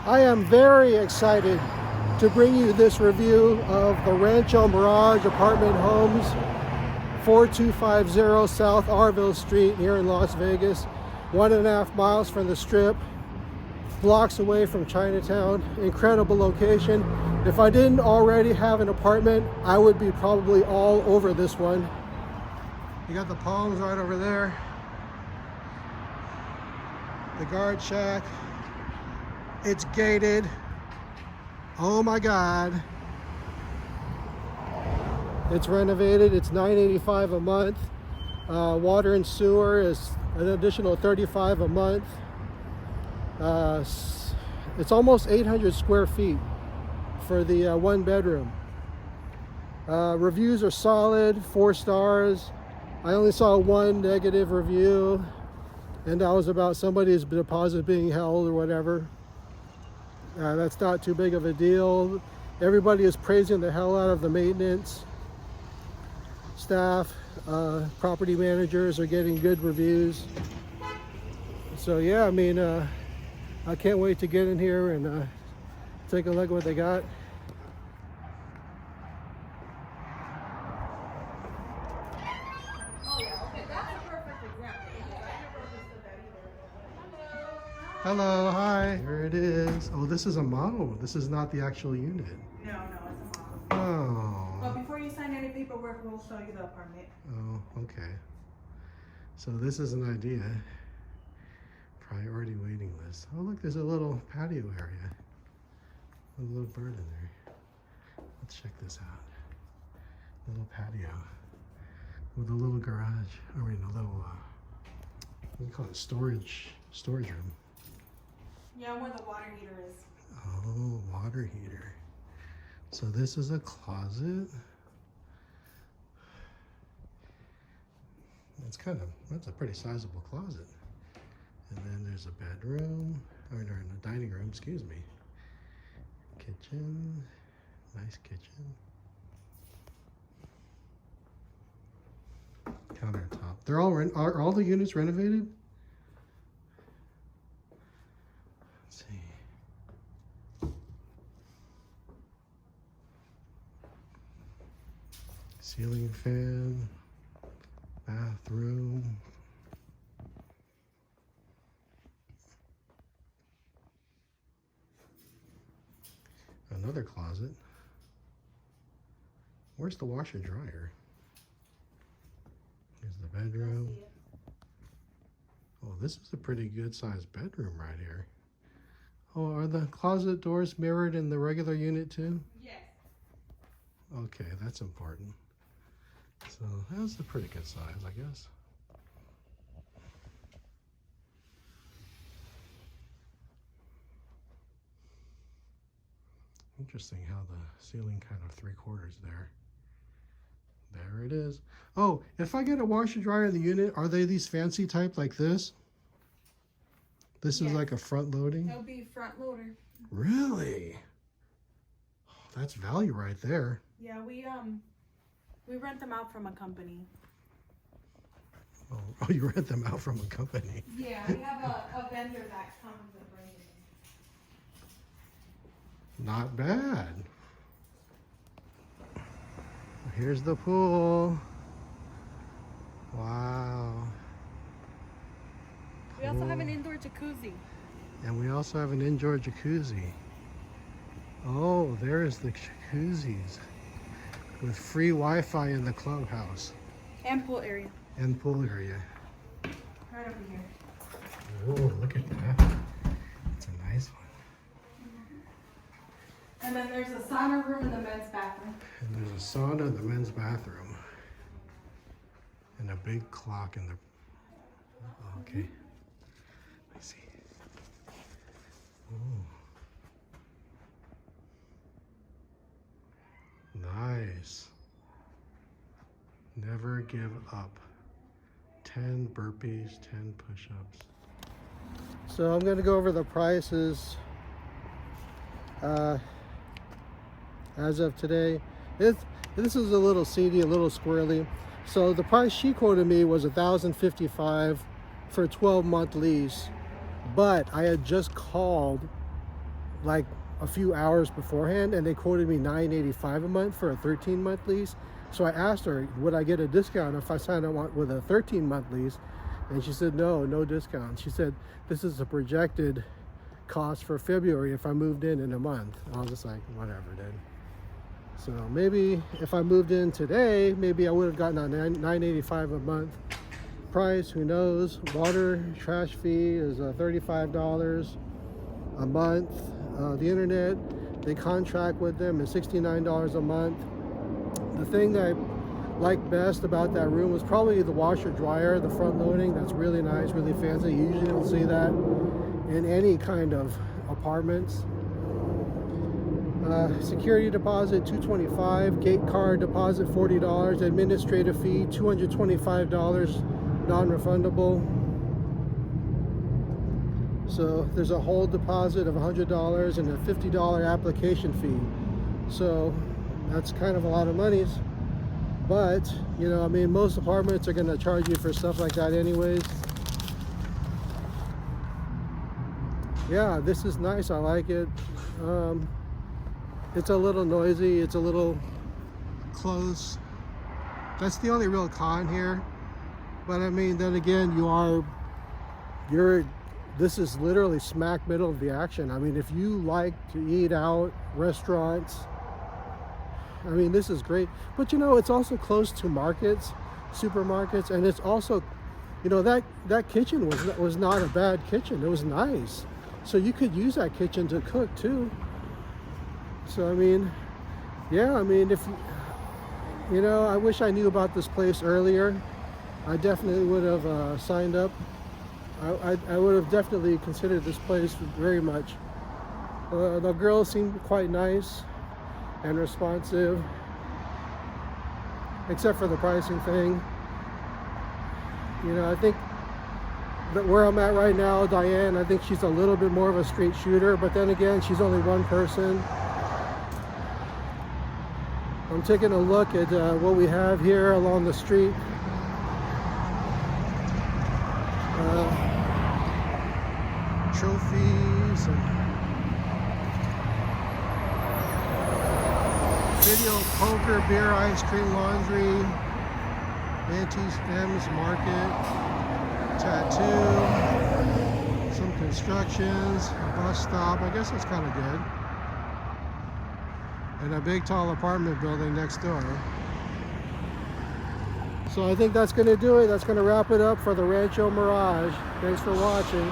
I am very excited to bring you this review of the Rancho Mirage Apartment Homes, 4250 South Arville Street here in Las Vegas, 1.5 miles from the Strip, blocks away from Chinatown. Incredible location. If I didn't already have an apartment, I would be probably all over this one. You got the palms right over there, the guard shack. It's gated. Oh my God. It's renovated. It's $985 a month. Water and sewer is an additional $35 a month. It's almost 800 square feet for the one bedroom. Reviews are solid, 4 stars. I only saw one negative review, and that was about somebody's deposit being held or whatever. That's not too big of a deal. Everybody is praising the hell out of the maintenance staff. Property managers are getting good reviews. So yeah, I mean, I can't wait to get in here and take a look at what they got. Hello, hi. Here it is. Oh, this is a model. This is not the actual unit. No, it's a model. Oh. But before you sign any paperwork, we'll show you the apartment. Oh, okay. So this is an idea. Priority waiting list. Oh, look, there's a little patio area. A little bird in there. Let's check this out. A little patio with a little garage. I mean, a little, what do you call it? Storage room. Yeah, where the water heater is. Oh, water heater. So this is a closet. That's a pretty sizable closet. And then there's a bedroom, or a dining room, excuse me. Kitchen, nice kitchen. Countertop. They're all are all the units renovated? Let's see. Ceiling fan, bathroom. Another closet. Where's the washer dryer? Here's the bedroom. Oh, this is a pretty good sized bedroom right here. Oh, are the closet doors mirrored in the regular unit too? Yes. Okay, that's important. So that's a pretty good size, I guess. Interesting how the ceiling kind of 3/4 there. There it is. Oh, if I get a washer dryer in the unit, are they these fancy type like this? This is like a front loading? It'll be front loader. Really? Oh, that's value right there. Yeah, we rent them out from a company. Oh, you rent them out from a company. Yeah, we have a vendor that comes and brings them. Not bad. Here's the pool. Wow. We also have an indoor jacuzzi. And we also have an indoor jacuzzi. Oh, there's the jacuzzis with free Wi-Fi in the clubhouse. And pool area. And pool area. Right over here. Oh, look at that. It's a nice one. And then there's a sauna room in the men's bathroom. And there's a sauna in the men's bathroom. And a big clock in the... Oh, okay. Let me see. Oh. Nice. Never give up. 10 burpees, 10 push-ups. So I'm going to go over the prices as of today. This is a little seedy, a little squirrely. So the price she quoted me was $1,055 for a 12-month lease. But I had just called like a few hours beforehand, and they quoted me $985 a month for a 13-month lease. So I asked her, would I get a discount if I signed up with a 13-month lease? And she said, no discount. She said, this is a projected cost for February if I moved in a month. I was just like, whatever then. So maybe if I moved in today, maybe I would have gotten a $985 a month price. Who knows? Water trash fee is $35 a month. The internet, they contract with them, is $69 a month. The thing that I liked best about that room was probably the washer dryer, the front loading. That's really nice, really fancy. You usually don't see that in any kind of apartments. Security deposit $225, gate card deposit $40, administrative fee $225 non-refundable. So there's a whole deposit of $100 and a $50 application fee. So that's kind of a lot of money. But, you know, I mean, most apartments are going to charge you for stuff like that anyways. Yeah, this is nice. I like it. It's a little noisy. It's a little close. That's the only real con here. But I mean, then again, this is literally smack middle of the action. I mean, if you like to eat out, restaurants, I mean, this is great. But you know, it's also close to markets, supermarkets, and it's also, you know, that kitchen was not a bad kitchen. It was nice. So you could use that kitchen to cook too. So I mean, yeah, I mean, if you know, I wish I knew about this place earlier. I definitely would have signed up. I would have definitely considered this place very much. The girls seemed quite nice and responsive, except for the pricing thing. You know, I think that where I'm at right now, Diane, I think she's a little bit more of a straight shooter, but then again, she's only one person. I'm taking a look at what we have here along the street. Trophies and video poker, beer, ice cream, laundry, Auntie's M's Market, tattoo, some constructions, a bus stop. I guess that's kind of good. And a big tall apartment building next door. So I think that's going to do it. That's going to wrap it up for the Rancho Mirage. Thanks for watching.